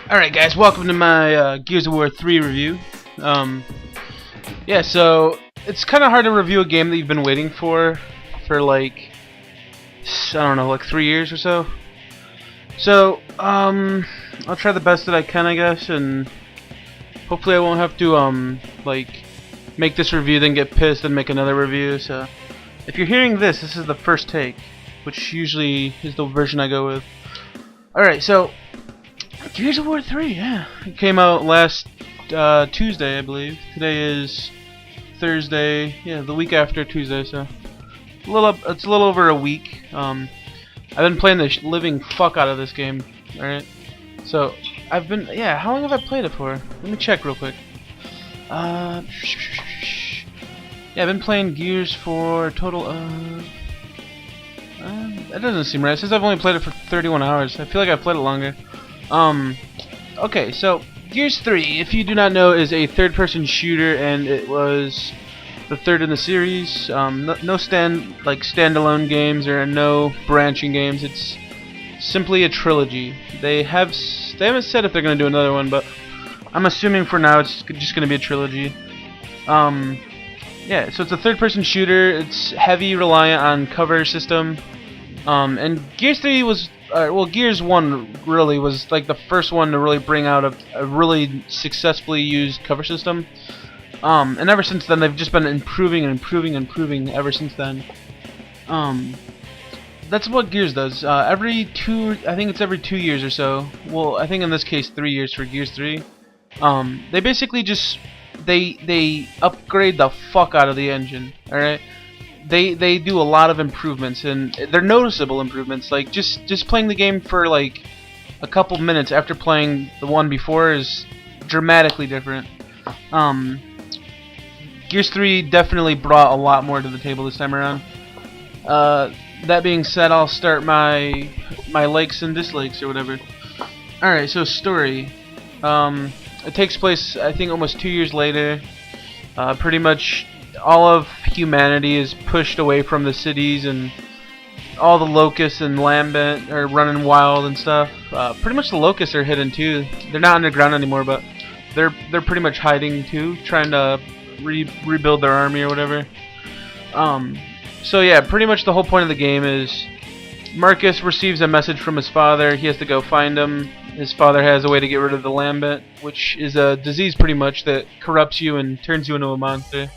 Alright guys, welcome to my Gears of War 3 review. Yeah, so it's kind of hard to review a game that you've been waiting for like, I don't know, like 3 years or so. So, I'll try the best that I can, I guess, and hopefully I won't have to, like, make this review then get pissed and make another review. So, if you're hearing this, this is the first take, which usually is the version I go with. Alright, so Gears of War 3, yeah. It came out last Tuesday, I believe. Today is Thursday, yeah, the week after Tuesday, so it's a little over a week. I've been playing the living fuck out of this game, alright? So, yeah, how long have I played it for? Let me check real quick. Yeah, I've been playing Gears for a total of... that doesn't seem right. It says I've only played it for 31 hours. I feel like I've played it longer. Okay, so Gears 3, if you do not know, is a third-person shooter, and it was the third in the series. No standalone games or no branching games. It's simply a trilogy. They haven't said if they're going to do another one, but I'm assuming for now it's just going to be a trilogy. Yeah, so it's a third-person shooter. It's heavy reliant on cover system. And Gears 3 was, well, Gears 1 really was like the first one to really bring out a really successfully used cover system. And ever since then, they've just been improving and improving and improving ever since then. That's what Gears does. I think it's every 2 years or so. Well, I think in this case 3 years for Gears 3. They basically just they upgrade the fuck out of the engine. All right. They do a lot of improvements, and they're noticeable improvements. Like just playing the game for like a couple minutes after playing the one before is dramatically different. Gears 3 definitely brought a lot more to the table this time around. That being said, I'll start my likes and dislikes or whatever. Alright, so story. It takes place, I think, almost 2 years later. Pretty much all of humanity is pushed away from the cities, and all the locusts and Lambent are running wild and stuff. Pretty much the locusts are hidden too. They're not underground anymore, but they're pretty much hiding too, trying to rebuild their army or whatever. So yeah, pretty much the whole point of the game is Marcus receives a message from his father. He has to go find him. His father has a way to get rid of the Lambent, which is a disease pretty much that corrupts you and turns you into a monster.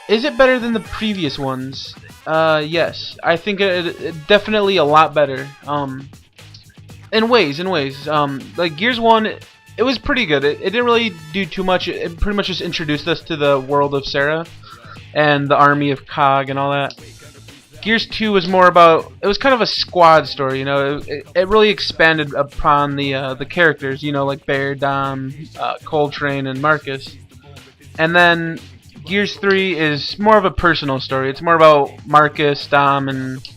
Is it better than the previous ones? Yes. I think it definitely a lot better. In ways. Like Gears 1, it was pretty good. It didn't really do too much. It pretty much just introduced us to the world of Sarah and the army of Cog and all that. Gears 2 was more about, it was kind of a squad story, you know. It really expanded upon the characters, you know, like Bear, Dom, Coltrane, and Marcus. And then Gears 3 is more of a personal story. It's more about Marcus, Dom, and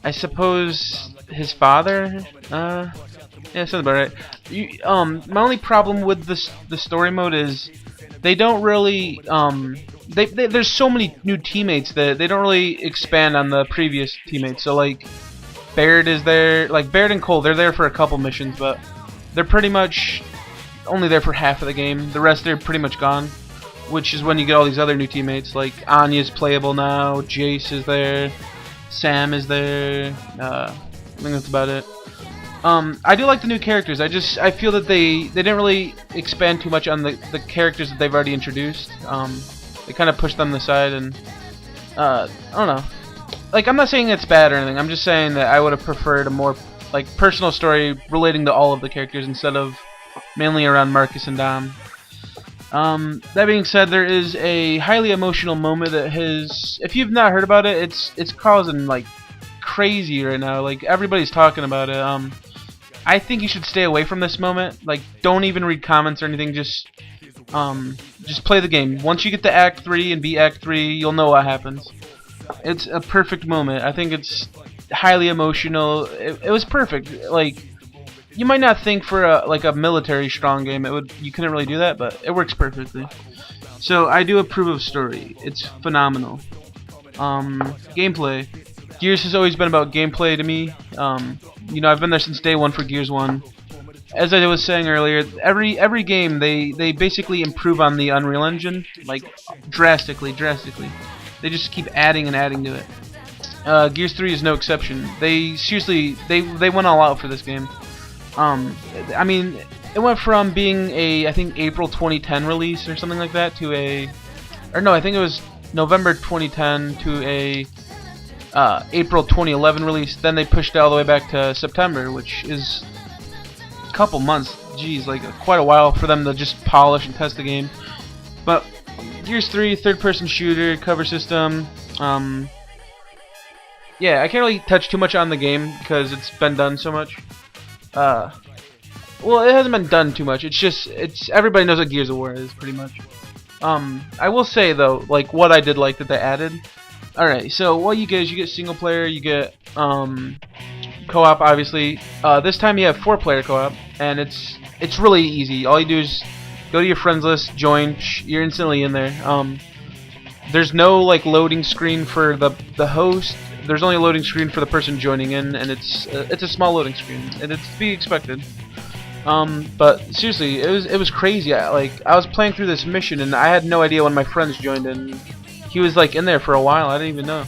I suppose his father. Yeah, sounds about right. My only problem with the story mode is they don't really there's so many new teammates that they don't really expand on the previous teammates. So like Baird is there, like Baird and Cole, they're there for a couple missions, but they're pretty much only there for half of the game. The rest they're pretty much gone, which is when you get all these other new teammates. Like Anya's playable now, Jace is there, Sam is there. I think that's about it. I do like the new characters. I feel that they didn't really expand too much on the characters that they've already introduced. They kind of pushed them aside, and I don't know. Like, I'm not saying it's bad or anything. I'm just saying that I would have preferred a more like personal story relating to all of the characters instead of mainly around Marcus and Dom. That being said, there is a highly emotional moment that if you've not heard about it, it's causing like crazy right now. Like everybody's talking about it. I think you should stay away from this moment. Like, don't even read comments or anything. Just play the game. Once you get to Act 3 and beat Act 3, you'll know what happens. It's a perfect moment. I think it's highly emotional. It was perfect. Like, you might not think for a military strong game you couldn't really do that, but it works perfectly. So I do approve of story. It's phenomenal. Gameplay. Gears has always been about gameplay to me. You know, I've been there since day one for Gears 1. As I was saying earlier, every game they basically improve on the Unreal Engine, like drastically. They just keep adding and adding to it. Gears 3 is no exception. They seriously they went all out for this game. I mean, it went from being I think April 2010 release or something like that to I think it was November 2010 to April 2011 release. Then they pushed it all the way back to September, which is a couple months. Geez, like quite a while for them to just polish and test the game. But Gears 3, third-person shooter, cover system. Yeah, I can't really touch too much on the game because it's been done so much. Well, it hasn't been done too much. It's everybody knows what Gears of War is, pretty much. I will say though, like what I did like that they added. Alright, so what you get is you get single player, you get co-op, obviously. This time you have 4-player co-op, and it's really easy. All you do is go to your friends list, join, you're instantly in there. There's no like loading screen for the host. There's only a loading screen for the person joining in, and it's a small loading screen, and it's to be expected. But seriously, it was crazy. I was playing through this mission, and I had no idea when my friends joined in. He was like in there for a while. I didn't even know.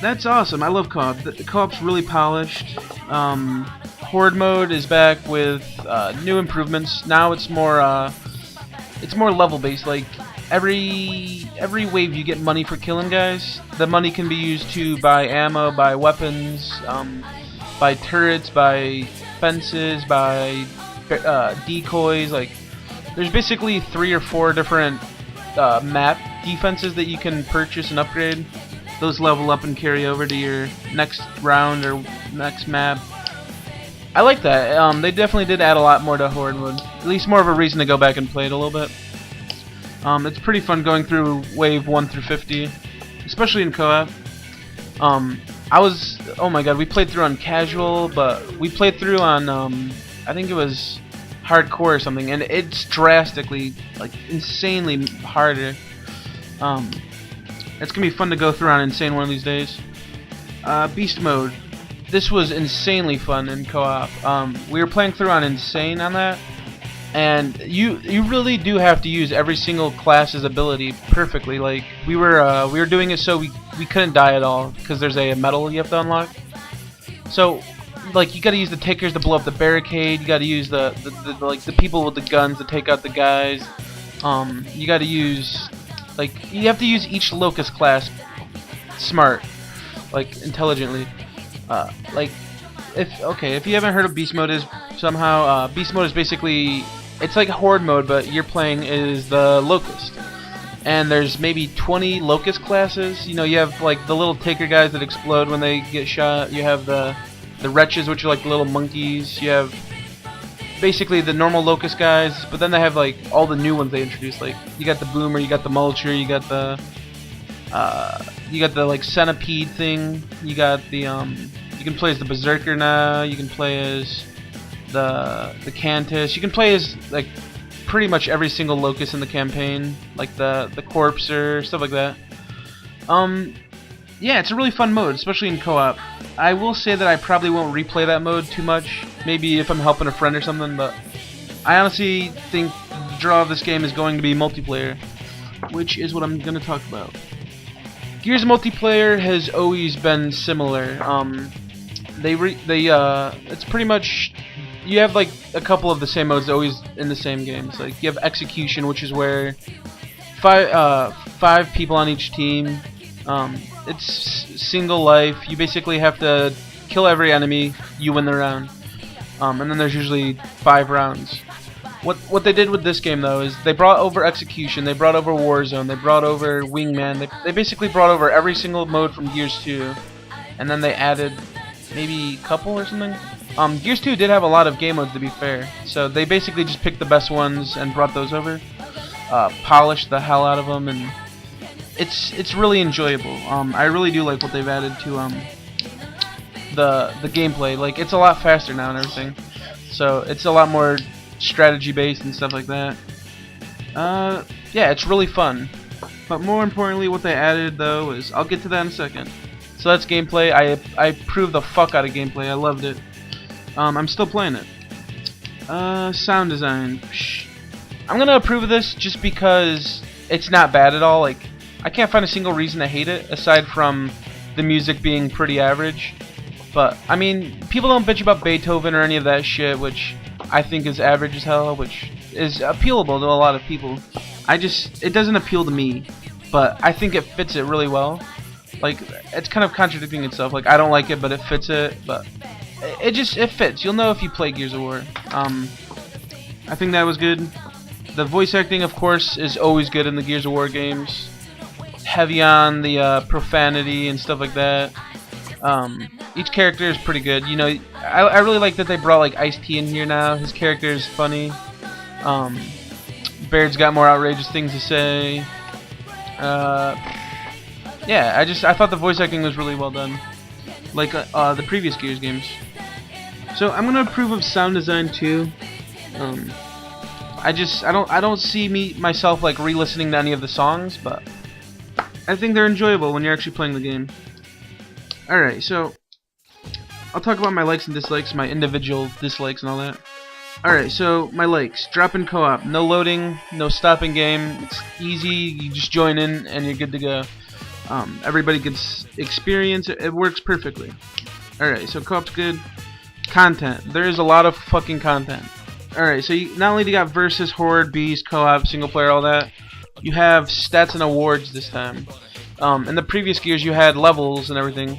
That's awesome. I love co-op. The co-op's really polished. Horde mode is back with new improvements. Now it's more level based. Like every wave you get money for killing guys. The money can be used to buy ammo, buy weapons, buy turrets, buy fences, buy decoys. Like there's basically 3 or 4 different map defenses that you can purchase and upgrade. Those level up and carry over to your next round or next map. I like that. They definitely did add a lot more to Horde mode. At least more of a reason to go back and play it a little bit. It's pretty fun going through wave 1 through 50, especially in co-op. Oh my god, we played through on casual, but we played through on I think it was hardcore or something, and it's drastically, like, insanely harder. It's gonna be fun to go through on Insane one of these days. Beast mode. This was insanely fun in co-op. We were playing through on Insane on that, and you really do have to use every single class's ability perfectly. Like we were doing it so we couldn't die at all because there's a medal you have to unlock. So like you got to use the takers to blow up the barricade. You got to use the people with the guns to take out the guys. You got to use you have to use each locust class smart, like intelligently. If you haven't heard of beast mode is somehow beast mode is basically it's like horde mode, but you're playing is the locust. And there's maybe 20 locust classes. You know, you have like the little taker guys that explode when they get shot. You have the wretches, which are like the little monkeys. You have basically the normal locust guys, but then they have like all the new ones they introduced. Like you got the boomer, you got the mulcher, you got the like centipede thing. You got the you can play as the berserker now. You can play as the Cantus. You can play as like pretty much every single locust in the campaign, like the corpser, stuff like that. Yeah, it's a really fun mode, especially in co-op. I will say that I probably won't replay that mode too much, maybe if I'm helping a friend or something, but I honestly think the draw of this game is going to be multiplayer, which is what I'm going to talk about. Gears multiplayer has always been similar. It's pretty much, you have like a couple of the same modes always in the same games. Like you have execution, which is where five people on each team. It's single life. You basically have to kill every enemy. You win the round. And then there's usually 5 rounds. What they did with this game though is they brought over execution. They brought over Warzone. They brought over Wingman. They basically brought over every single mode from Gears 2, and then they added maybe a couple or something. Gears 2 did have a lot of game modes, to be fair, so they basically just picked the best ones and brought those over, polished the hell out of them, and it's really enjoyable. I really do like what they've added to the gameplay. Like it's a lot faster now and everything, so it's a lot more strategy based and stuff like that. Yeah, it's really fun. But more importantly, what they added though is, I'll get to that in a second. So that's gameplay. I proved the fuck out of gameplay. I loved it. I'm still playing it. Sound design. I'm gonna approve of this just because it's not bad at all. Like, I can't find a single reason to hate it aside from the music being pretty average. But I mean, people don't bitch about Beethoven or any of that shit, which I think is average as hell, which is appealable to a lot of people. It doesn't appeal to me, but I think it fits it really well. Like, it's kind of contradicting itself. Like, I don't like it, but it fits it. But it fits. You'll know if you play Gears of War. I think that was good. The voice acting, of course, is always good in the Gears of War games. Heavy on the profanity and stuff like that. Each character is pretty good. You know, I really like that they brought like Ice-T in here now. His character is funny. Baird's got more outrageous things to say. Yeah, I thought the voice acting was really well done, like the previous Gears games. So I'm gonna approve of sound design too. I don't see myself like re-listening to any of the songs, but I think they're enjoyable when you're actually playing the game. Alright, so I'll talk about my likes and dislikes, my individual dislikes and all that. Alright, so my likes. Drop in co-op. No loading, no stopping game. It's easy, you just join in and you're good to go. Everybody gets experience, it works perfectly. Alright, so co-op's good. Content. There is a lot of fucking content. Alright, so you not only do you got Versus, Horde, Beast, co-op, single player, all that, you have stats and awards this time. In the previous Gears you had levels and everything,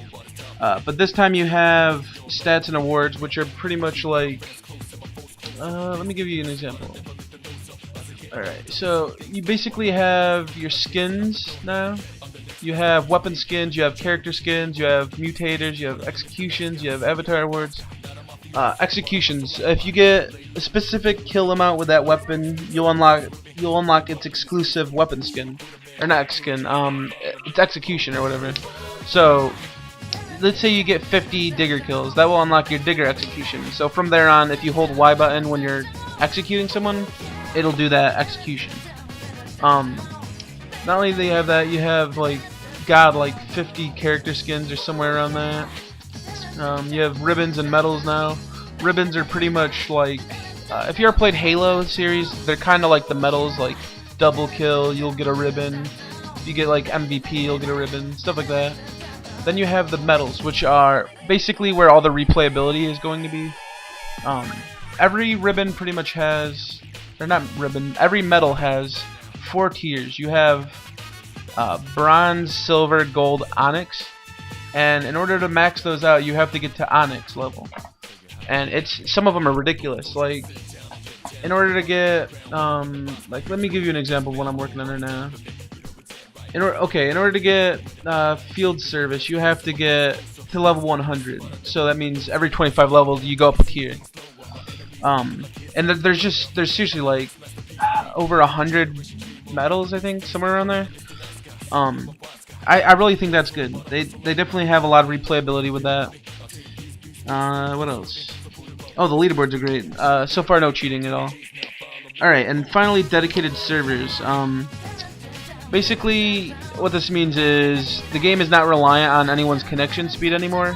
but this time you have stats and awards, which are pretty much like, let me give you an example. Alright, so you basically have your skins now. You have weapon skins, you have character skins, you have mutators, you have executions, you have avatar awards. Executions. If you get a specific kill amount with that weapon, you'll unlock its exclusive weapon skin, or not skin. It's execution or whatever. So, let's say you get 50 digger kills, that will unlock your digger execution. So from there on, if you hold Y button when you're executing someone, it'll do that execution. Not only do you have that, you have like 50 character skins or somewhere around that. You have ribbons and medals now. Ribbons are pretty much like, if you ever played Halo series, they're kind of like the medals, like double kill, you'll get a ribbon. If you get like MVP, you'll get a ribbon, stuff like that. Then you have the medals, which are basically where all the replayability is going to be. Every ribbon pretty much has, or not ribbon, every medal has 4 tiers. You have bronze, silver, gold, onyx. And in order to max those out, you have to get to Onyx level. And some of them are ridiculous. Like, in order to get, like, let me give you an example of what I'm working under now. In order to get field service, you have to get to level 100. So that means every 25 levels, you go up a tier. And there's seriously like over 100 medals, I think, somewhere around there. I really think that's good. They definitely have a lot of replayability with that. What else? Oh, the leaderboards are great. So far, no cheating at all. Alright, and finally, dedicated servers. Basically, what this means is the game is not reliant on anyone's connection speed anymore.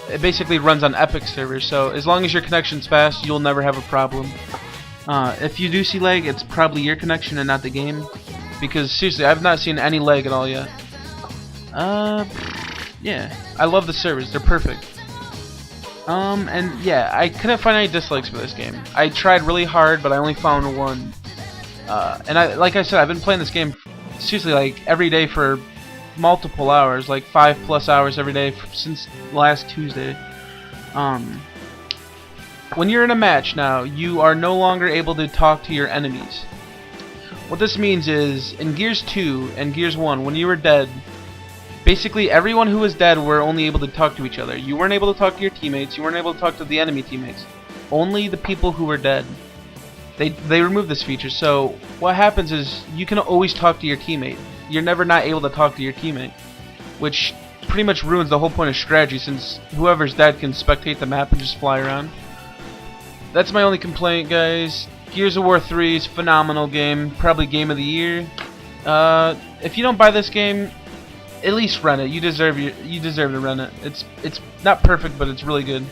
It basically runs on Epic servers, so as long as your connection's fast, you'll never have a problem. If you do see lag, it's probably your connection and not the game. Because seriously, I've not seen any lag at all yet. Yeah, I love the servers, they're perfect. And yeah, I couldn't find any dislikes for this game. I tried really hard, but I only found one. And like I said, I've been playing this game seriously like every day for multiple hours, like 5+ hours every day since last Tuesday. When you're in a match now, you are no longer able to talk to your enemies. What this means is, in Gears 2 and Gears 1, when you were dead, basically everyone who was dead were only able to talk to each other. You weren't able to talk to your teammates, you weren't able to talk to the enemy teammates. Only the people who were dead. They removed this feature, so what happens is you can always talk to your teammate. You're never not able to talk to your teammate, which pretty much ruins the whole point of strategy, since whoever's dead can spectate the map and just fly around. That's my only complaint, guys. Gears of War 3 is a phenomenal game, probably game of the year. If you don't buy this game, at least rent it. You deserve to rent it. It's not perfect, but it's really good.